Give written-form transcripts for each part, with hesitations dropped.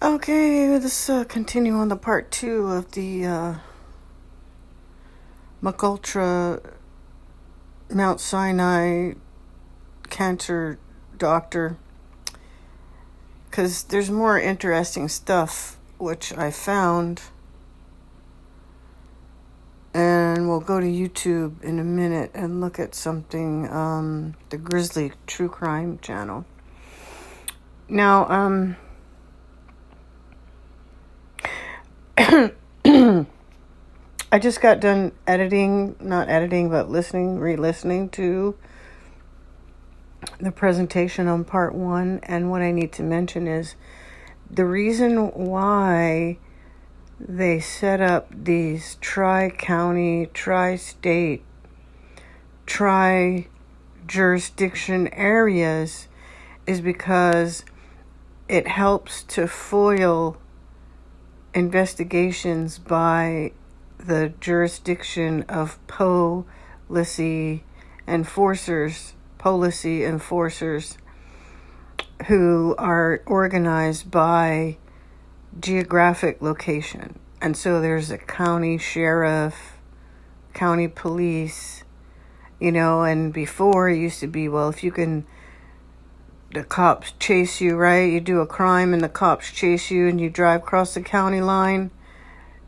Okay, let's continue on the part 2 of the McUltra Mount Sinai cancer doctor, because there's more interesting stuff which I found, and we'll go to YouTube in a minute and look at something, the Grizzly True Crime channel. Now, I just got done re-listening to the presentation on part 1, and what I need to mention is the reason why they set up these tri-county, tri-state, tri-jurisdiction areas is because it helps to foil investigations by the jurisdiction of policy enforcers who are organized by geographic location. And so there's a county sheriff, county police, and before it used to be, well, if the cops chase you, right? You do a crime and the cops chase you and you drive across the county line,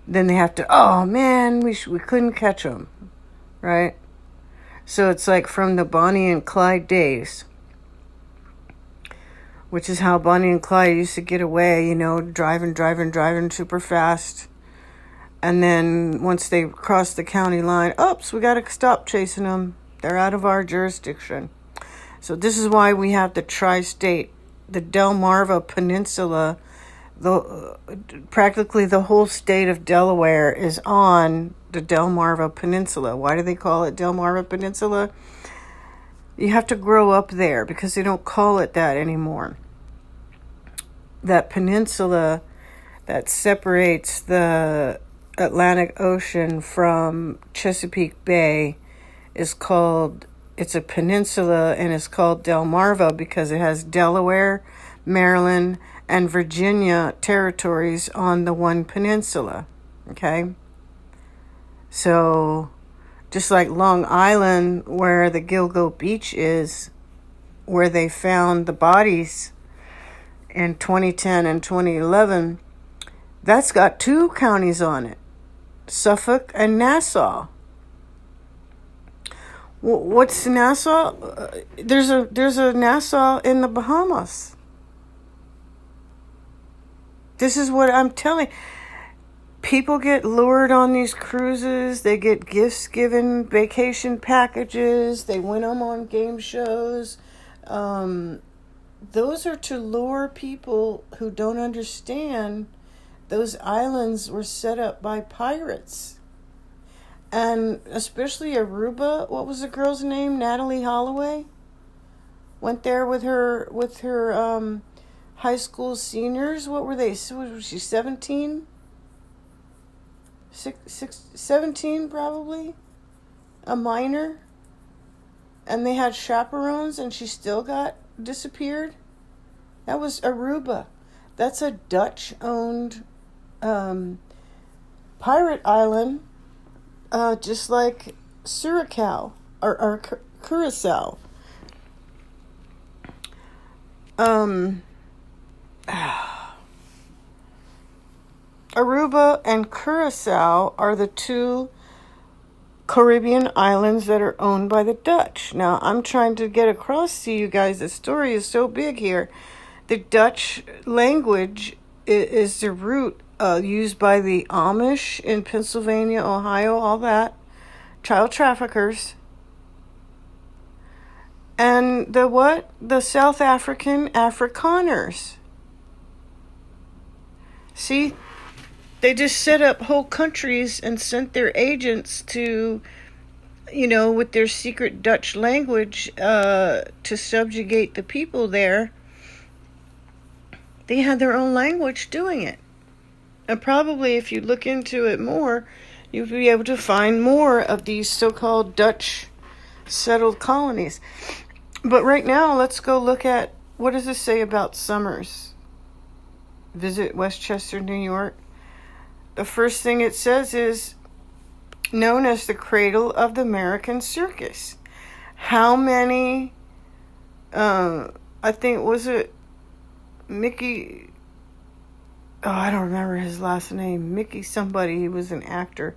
then they have to, oh man, we couldn't catch them, right? So it's like from the Bonnie and Clyde days, which is how Bonnie and Clyde used to get away, driving super fast. And then once they cross the county line, oops, we got to stop chasing them. They're out of our jurisdiction. So this is why we have the tri-state, the Delmarva Peninsula. Practically the whole state of Delaware is on the Delmarva Peninsula. Why do they call it Delmarva Peninsula? You have to grow up there because they don't call it that anymore. That peninsula that separates the Atlantic Ocean from Chesapeake Bay it's a peninsula, and it's called Delmarva because it has Delaware, Maryland, and Virginia territories on the one peninsula. Okay? So, just like Long Island, where the Gilgo Beach is, where they found the bodies in 2010 and 2011, that's got 2 counties on it, Suffolk and Nassau. What's Nassau? There's a Nassau in the Bahamas. This is what I'm telling. People get lured on these cruises. They get gifts given, vacation packages. They win them on game shows. Those are to lure people who don't understand those islands were set up by pirates. And especially Aruba, what was the girl's name? Natalie Holloway? Went there with her high school seniors. What were they? Was she 17? 17 probably? A minor? And they had chaperones and she still got disappeared? That was Aruba. That's a Dutch-owned pirate island. Just like Curacao or Curacao. Aruba and Curacao are the 2 Caribbean islands that are owned by the Dutch. Now, I'm trying to get across to you guys, the story is so big here. The Dutch language is the root used by the Amish in Pennsylvania, Ohio, all that. Child traffickers. And the South African Afrikaners. See, they just set up whole countries and sent their agents to, with their secret Dutch language to subjugate the people there. They had their own language doing it. And probably if you look into it more, you'll be able to find more of these so-called Dutch settled colonies. But right now, let's go look at, what does this say about summers? visit Westchester, New York, the first thing it says is known as the cradle of the American circus. How many, I think, was it Mickey, oh, I don't remember his last name, Mickey somebody, he was an actor,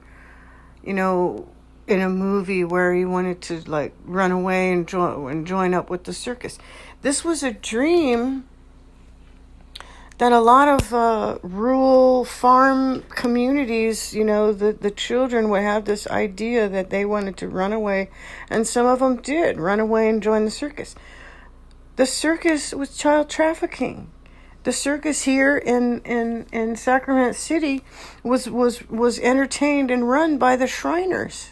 in a movie where he wanted to like run away and join up with the circus. This was a dream that a lot of rural farm communities, the children would have this idea that they wanted to run away, and some of them did run away and join the circus. The circus was child trafficking. The circus here in Sacramento City was entertained and run by the Shriners.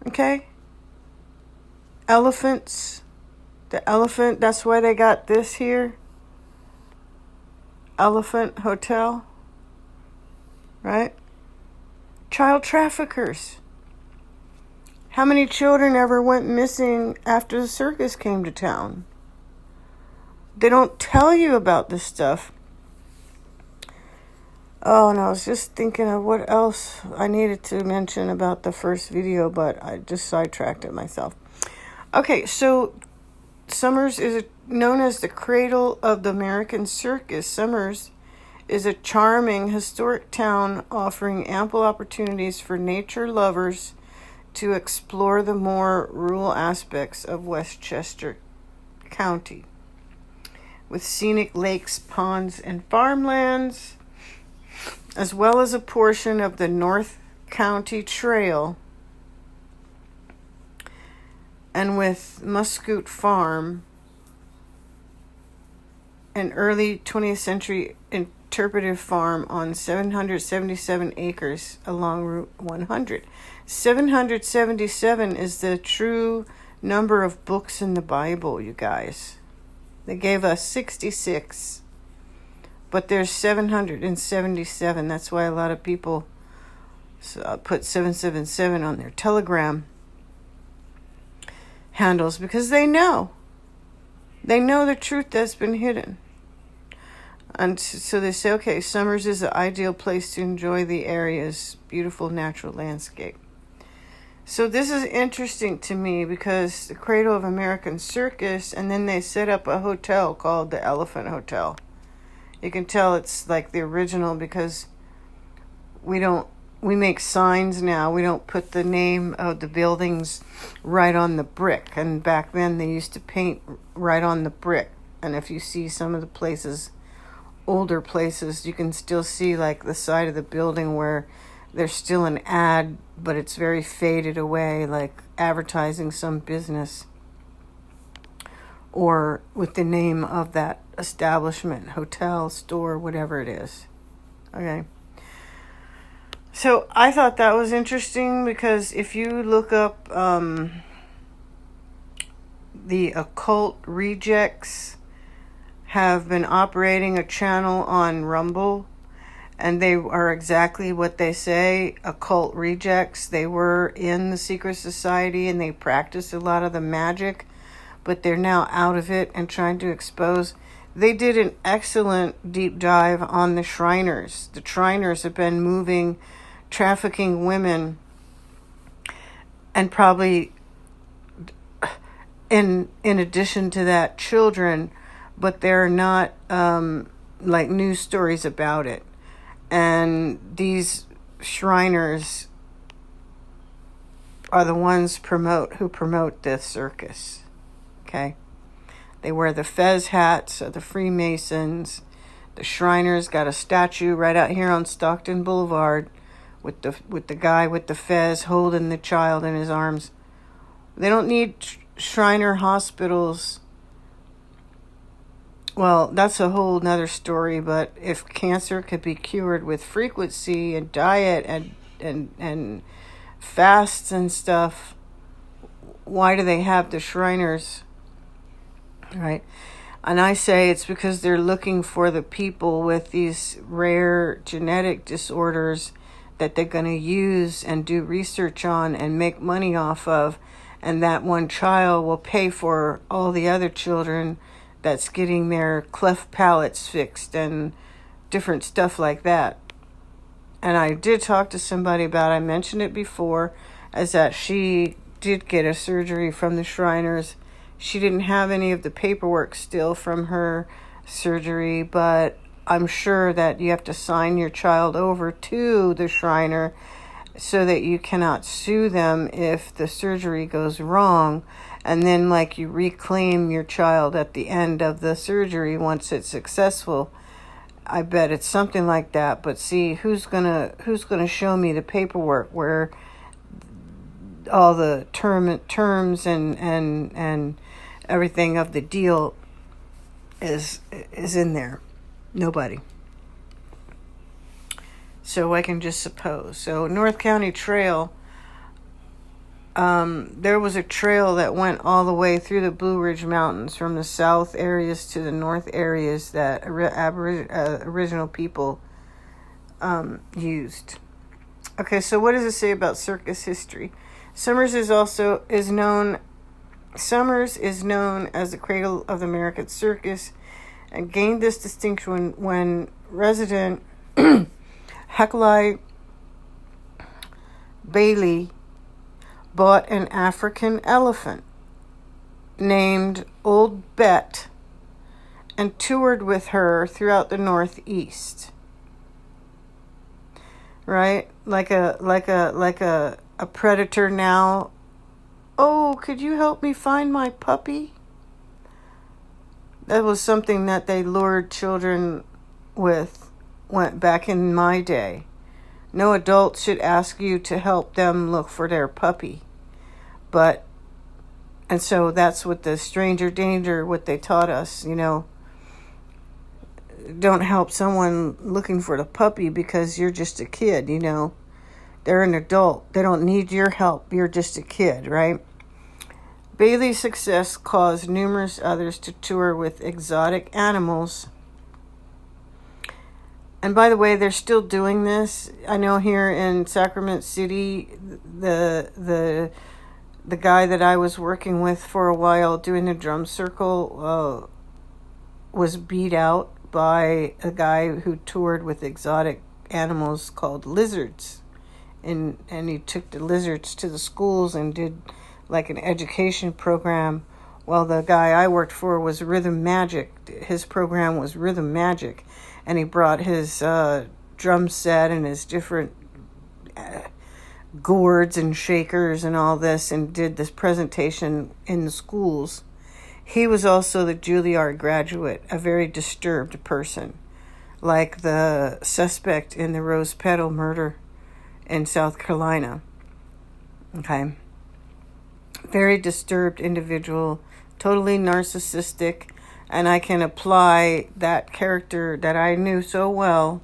Okay? Elephants. The elephant, that's why they got this here. Elephant Hotel. Right? Child traffickers. How many children ever went missing after the circus came to town? They don't tell you about this stuff. Oh, and I was just thinking of what else I needed to mention about the first video, but I just sidetracked it myself. Okay, so Summers is known as the cradle of the American circus. Summers is a charming historic town offering ample opportunities for nature lovers to explore the more rural aspects of Westchester County, with scenic lakes, ponds, and farmlands, as well as a portion of the North County Trail, and with Muscoot Farm, an early 20th century interpretive farm on 777 acres along Route 100. 777 is the true number of books in the Bible, you guys. They gave us 66, but there's 777. That's why a lot of people put 777 on their Telegram handles, because they know the truth that's been hidden. And so they say, okay, Summers is the ideal place to enjoy the area's beautiful natural landscape. So this is interesting to me because the cradle of American circus, and then they set up a hotel called the Elephant Hotel. You can tell it's like the original because we make signs now. We don't put the name of the buildings right on the brick. And back then they used to paint right on the brick. And if you see some of the places, older places, you can still see like the side of the building where there's still an ad, but it's very faded away, like advertising some business or with the name of that establishment, hotel, store, whatever it is. Okay. So I thought that was interesting because if you look up the Occult Rejects have been operating a channel on Rumble, and they are exactly what they say, occult rejects. They were in the secret society and they practiced a lot of the magic, but they're now out of it and trying to expose. They did an excellent deep dive on the Shriners. The Shriners have been trafficking women, and probably in addition to that, children, but there are not like news stories about it. And these Shriners are the ones who promote this circus. Okay? They wear the fez hats of the Freemasons. The Shriners got a statue right out here on Stockton Boulevard with the guy with the fez holding the child in his arms. They don't need Shriner hospitals. Well, that's a whole nother story, but if cancer could be cured with frequency and diet and fasts and stuff, why do they have the Shriners? Right? And I say it's because they're looking for the people with these rare genetic disorders that they're going to use and do research on and make money off of, and that one child will pay for all the other children that's getting their cleft palates fixed and different stuff like that. And I did talk to somebody about, I mentioned it before, as that she did get a surgery from the Shriners. She didn't have any of the paperwork still from her surgery, but I'm sure that you have to sign your child over to the Shriner so that you cannot sue them if the surgery goes wrong. And then like you reclaim your child at the end of the surgery once it's successful. I bet it's something like that. But see, who's gonna show me the paperwork where all the terms and everything of the deal is in there? Nobody. So I can just suppose. So North County Trail, there was a trail that went all the way through the Blue Ridge Mountains from the south areas to the north areas that original people used. Okay, so what does it say about circus history? Summers is known as the cradle of the American circus, and gained this distinction when resident Heckley Bailey bought an African elephant named Old Bet and toured with her throughout the Northeast. Right? Like a predator now. Oh, could you help me find my puppy? That was something that they lured children with went back in my day. No adult should ask you to help them look for their puppy. And so that's what the stranger danger, what they taught us, don't help someone looking for the puppy because you're just a kid, They're an adult. They don't need your help. You're just a kid, right? Bailey's success caused numerous others to tour with exotic animals. And by the way, they're still doing this. I know here in Sacramento City, the guy that I was working with for a while doing the drum circle was beat out by a guy who toured with exotic animals called lizards. And he took the lizards to the schools and did like an education program. Well, the guy I worked for was Rhythm Magic. His program was Rhythm Magic. And he brought his drum set and his different gourds and shakers and all this and did this presentation in the schools. He was also the Juilliard graduate, a very disturbed person, like the suspect in the Rose Petal murder in South Carolina. Okay. Very disturbed individual, totally narcissistic. And I can apply that character that I knew so well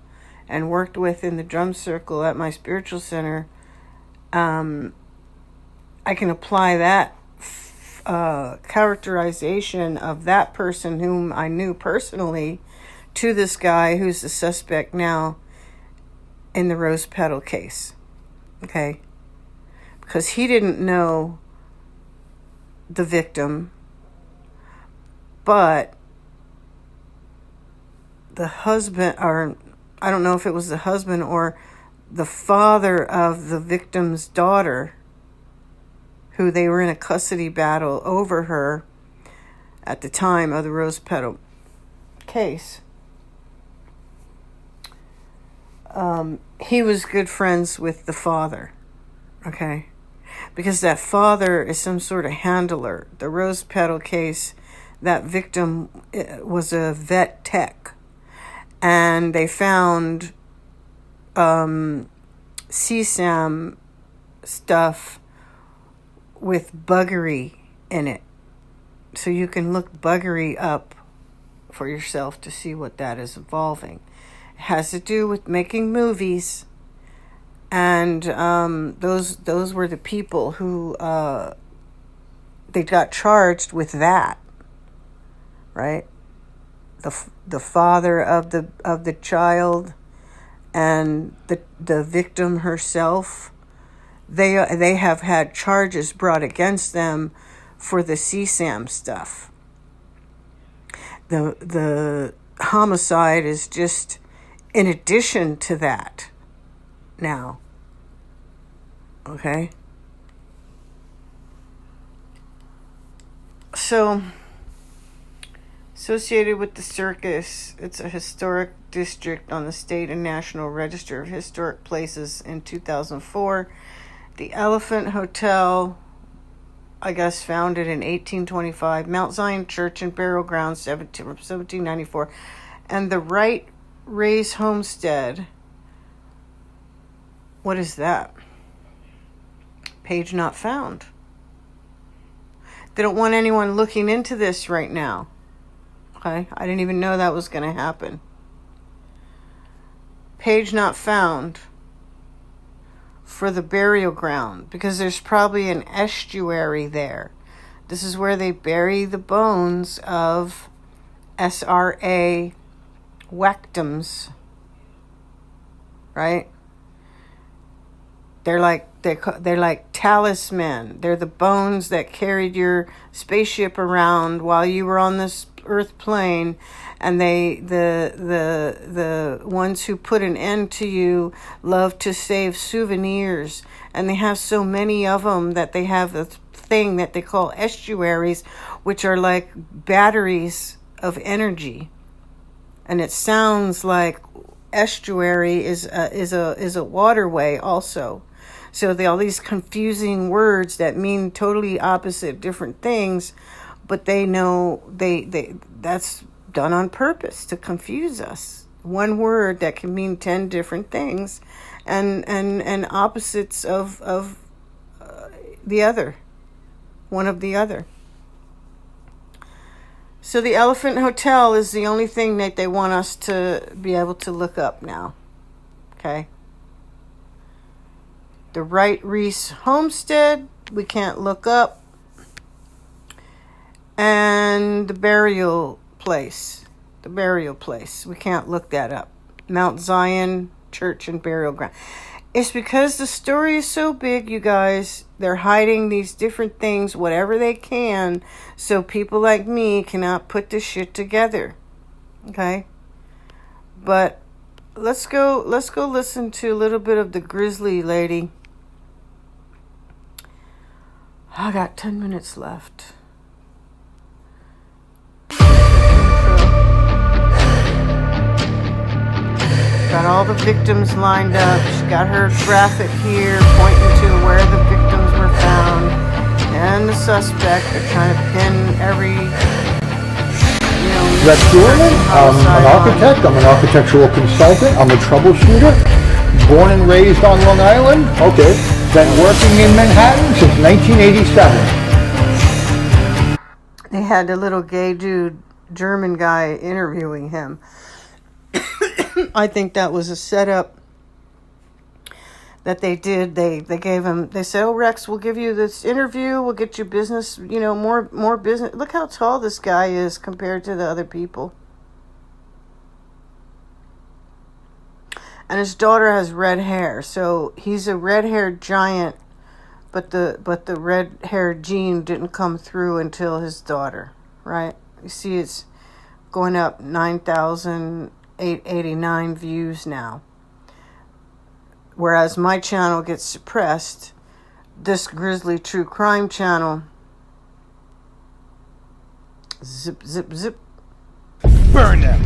and worked with in the drum circle at my spiritual center. I can apply that characterization of that person whom I knew personally to this guy who's the suspect now in the Rose Petal case. Okay? Because he didn't know the victim. But the husband, or I don't know if it was the husband or the father of the victim's daughter, who they were in a custody battle over her at the time of the Rose Petal case. He was good friends with the father, okay? Because that father is some sort of handler. The Rose Petal case, that victim was a vet tech, and they found CSAM stuff with buggery in it. So you can look buggery up for yourself to see what that is involving. It has to do with making movies, and those were the people who they got charged with that. Right, the father of the child and the victim herself, they have had charges brought against them for the CSAM stuff. The homicide is just in addition to that now. Okay? So, associated with the circus, it's a historic district on the state and national register of historic places in 2004. The Elephant Hotel, I guess, founded in 1825. Mount Zion Church and Burial Ground, 1794. And the Wright Ray's Homestead. What is that? Page not found. They don't want anyone looking into this right now. Okay? I didn't even know that was going to happen. Page not found for the burial ground, because there's probably an estuary there. This is where they bury the bones of SRA victims, right? They're like talisman. They're the bones that carried your spaceship around while you were on this earth plane, and the ones who put an end to you love to save souvenirs, and they have so many of them that they have the thing that they call estuaries, which are like batteries of energy. And it sounds like estuary is a waterway also. So all these confusing words that mean totally opposite different things, but they know they that's done on purpose to confuse us. One word that can mean 10 different things, and opposites of the other, one of the other. So the Elephant Hotel is the only thing that they want us to be able to look up now. Okay. The Wright Reese Homestead, we can't look up. And the burial place, we can't look that up. Mount Zion Church and Burial Ground. It's because the story is so big, you guys. They're hiding these different things, whatever they can, so people like me cannot put this shit together. Okay? But let's go listen to a little bit of the Grizzly Lady. I got 10 minutes left. Got all the victims lined up. She got her graphic here pointing to where the victims were found. And the suspect. They're trying to pin every, Rex Dorman. I'm an architect. I'm an architectural consultant. I'm a troubleshooter. Born and raised on Long Island. Okay. Been working in Manhattan since 1987. They had a little gay dude, German guy, interviewing him. I think that was a setup that they did. They gave him, they said, "Oh, Rex, we'll give you this interview. We'll get you business, more business." Look how tall this guy is compared to the other people. And his daughter has red hair. So he's a red-haired giant, but the red-haired gene didn't come through until his daughter, right? You see it's going up 9,889 views now. Whereas my channel gets suppressed, this Grizzly True Crime channel, zip, zip, zip. Burn them!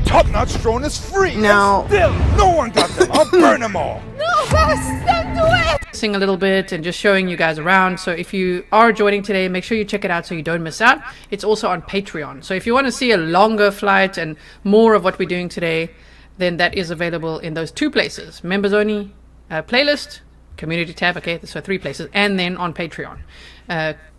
Top-notch drone is free! Now, and still, no one got them! I'll burn them all! No, Wes, don't do it! Sing a little bit and just showing you guys around. So if you are joining today, make sure you check it out so you don't miss out. It's also on Patreon. So if you want to see a longer flight and more of what we're doing today, then that is available in those two places. Members only playlist, community tab, okay, so 3 places, and then on Patreon.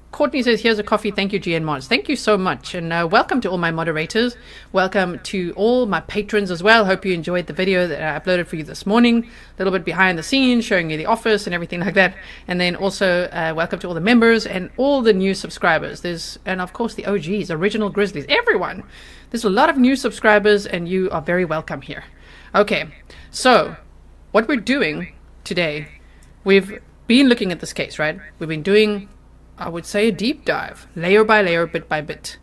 Courtney says, "Here's a coffee. Thank you, GN Mods." Thank you so much. And welcome to all my moderators. Welcome to all my patrons as well. Hope you enjoyed the video that I uploaded for you this morning. A little bit behind the scenes, showing you the office and everything like that. And then also welcome to all the members and all the new subscribers. And of course the OGs, original Grizzlies, everyone. There's a lot of new subscribers and you are very welcome here. Okay, so what we're doing today, we've been looking at this case, right? We've been doing, I would say, a deep dive, layer by layer, bit by bit,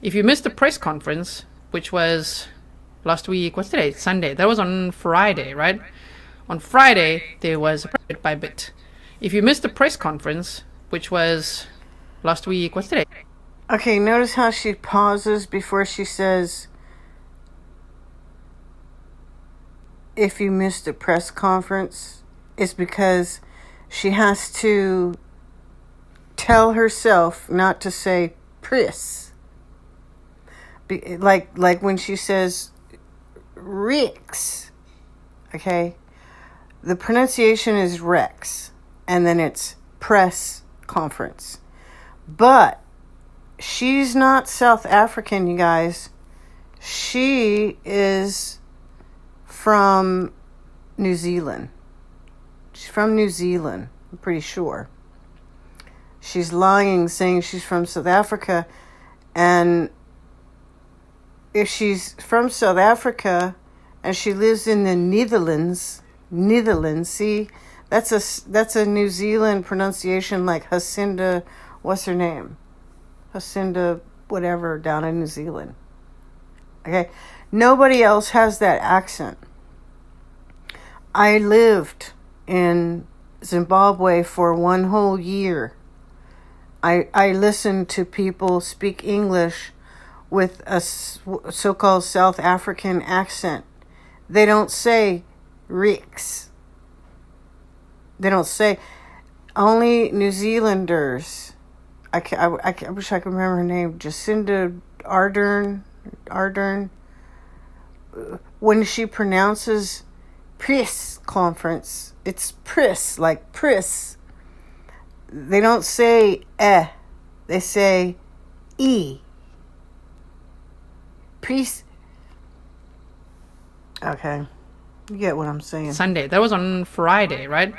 If you missed the press conference, which was last week, what's today? Sunday. That was on Friday, right? On Friday, there was a bit by bit. If you missed the press conference, which was last week, what's today? Okay, notice how she pauses before she says, if you missed a press conference. It's because she has to tell herself not to say press. Like when she says Rex, okay? The pronunciation is Rex, and then it's press conference. But she's not South African, you guys. She is from New Zealand. She's from New Zealand, I'm pretty sure. She's lying, saying she's from South Africa. And if she's from South Africa and she lives in the Netherlands, see, that's a New Zealand pronunciation, like Jacinda, what's her name? Jacinda whatever down in New Zealand. Okay? Nobody else has that accent. I lived in Zimbabwe for one whole year. I listened to people speak English with a so-called South African accent. They don't say Rix. They don't say. Only New Zealanders. I wish I could remember her name. Jacinda Ardern. When she pronounces press conference, it's press, like press. They don't say eh. They say e. Press. Okay. You get what I'm saying. Sunday. That was on Friday, right?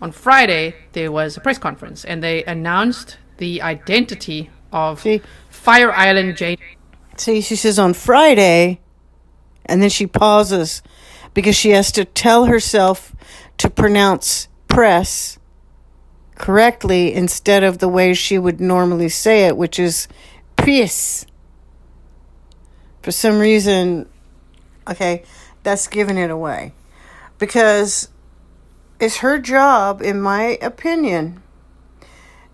On Friday, there was a press conference, and they announced the identity of Fire Island Jane. See, she says on Friday, and then she pauses because she has to tell herself to pronounce press correctly instead of the way she would normally say it, which is press. For some reason, okay, that's giving it away. Because it's her job, in my opinion.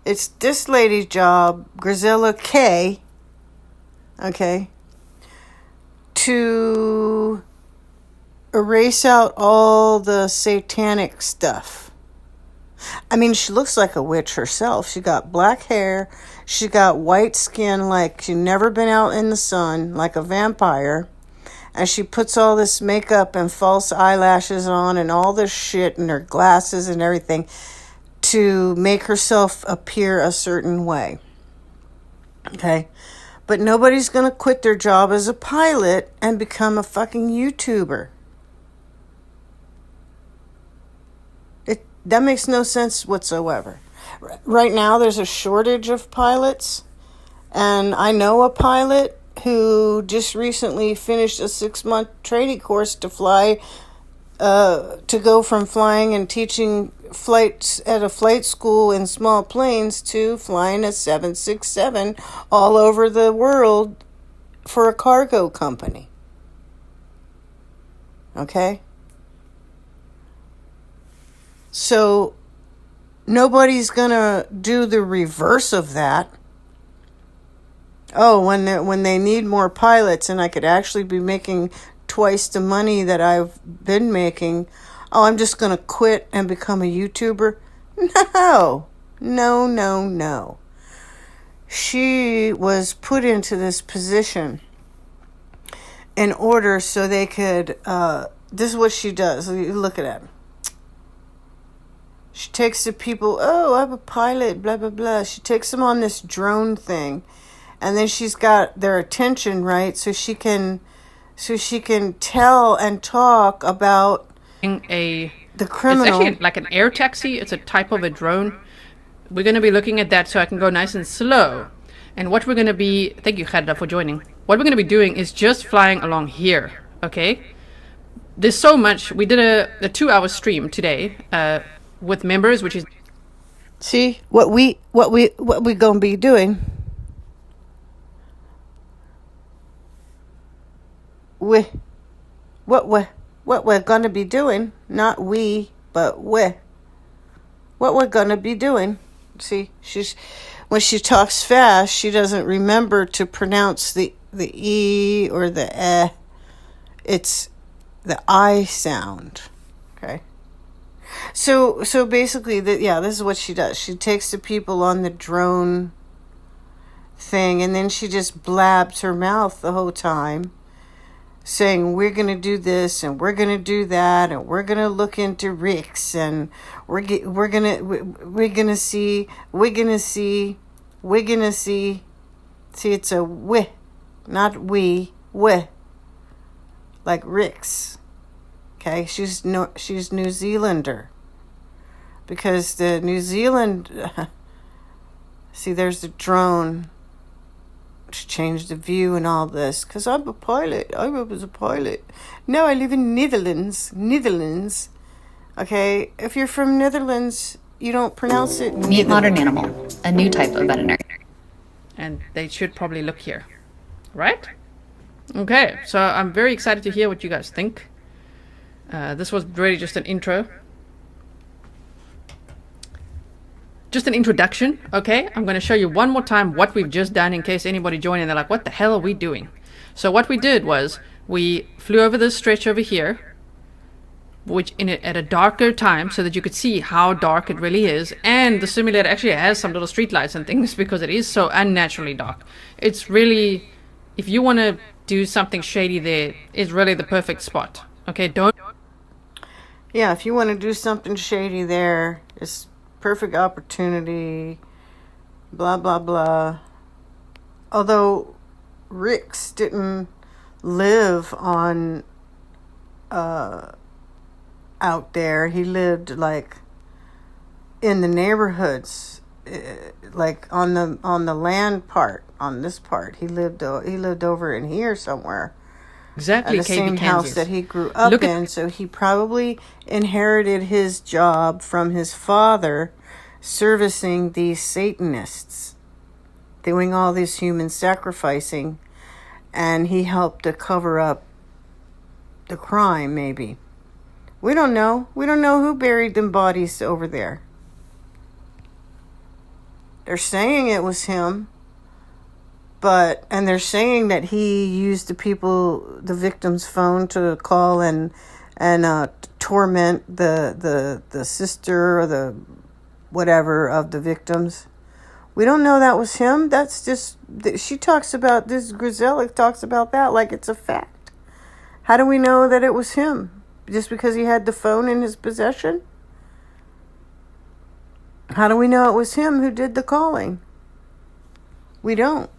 It's this lady's job, Grisella K, okay, to erase out all the satanic stuff. I mean, she looks like a witch herself. She got black hair. She got white skin like she'd never been out in the sun, like a vampire. And she puts all this makeup and false eyelashes on and all this shit and her glasses and everything to make herself appear a certain way. Okay? But nobody's going to quit their job as a pilot and become a fucking YouTuber. That makes no sense whatsoever. Right now, there's a shortage of pilots. And I know a pilot who just recently finished a 6-month training course to fly, to go from flying and teaching flights at a flight school in small planes to flying a 767 all over the world for a cargo company. Okay? So nobody's going to do the reverse of that. Oh, when they need more pilots and I could actually be making twice the money that I've been making, oh, I'm just going to quit and become a YouTuber? No. She was put into this position in order so they could, this is what she does. Look at it. She takes the people, oh, I'm a pilot, blah, blah, blah. She takes them on this drone thing. And then she's got their attention, right? So she can tell and talk about the criminal. It's actually like an air taxi. It's a type of a drone. We're going to be looking at that so I can go nice and slow. And what we're going to be, thank you, Khadra, for joining. What we're going to be doing is just flying along here, okay? There's so much. We did a 2-hour stream today with members, which is... See, what we going to be doing... we, what we're gonna be doing, not we, but we, what we're gonna be doing. See, when she talks fast, she doesn't remember to pronounce the E or the eh. It's the I sound. Okay. So basically, this is what she does. She takes the people on the drone thing, and then she just blabs her mouth the whole time, saying we're gonna do this and we're gonna do that and we're gonna look into Ricks and we're gonna see. See, it's a we, not we, like Ricks. Okay, she's New Zealander, because the New Zealand. See, there's the drone. To change the view and all this, because I'm a pilot. I was a pilot. Now I live in Netherlands. Okay, if you're from Netherlands, you don't pronounce it. Meet Modern Animal, a new type of veterinary. And they should probably look here, right? Okay, so I'm very excited to hear what you guys think. This was really just an intro. Just an introduction, okay? I'm going to show you one more time what we've just done in case anybody joined and they're like, what the hell are we doing? So what we did was we flew over this stretch over here, which at a darker time so that you could see how dark it really is. And the simulator actually has some little street lights and things because it is so unnaturally dark. It's really, if you want to do something shady there, it's really the perfect spot. Okay, Yeah, if you want to do something shady there, it's perfect opportunity, blah, blah, blah. Although Ricks didn't live on out there. He lived like in the neighborhoods, like on the land part, on this part. He lived over in here somewhere. Exactly, the same house that he grew up in. So he probably inherited his job from his father, servicing these Satanists, doing all this human sacrificing, and he helped to cover up the crime, maybe. We don't know. We don't know who buried them bodies over there. They're saying it was him. And they're saying that he used the victim's phone to call and torment the sister or the whatever of the victims. We don't know that was him. That's just, she talks about this, Grisella talks about that like it's a fact. How do we know that it was him? Just because he had the phone in his possession? How do we know it was him who did the calling? We don't.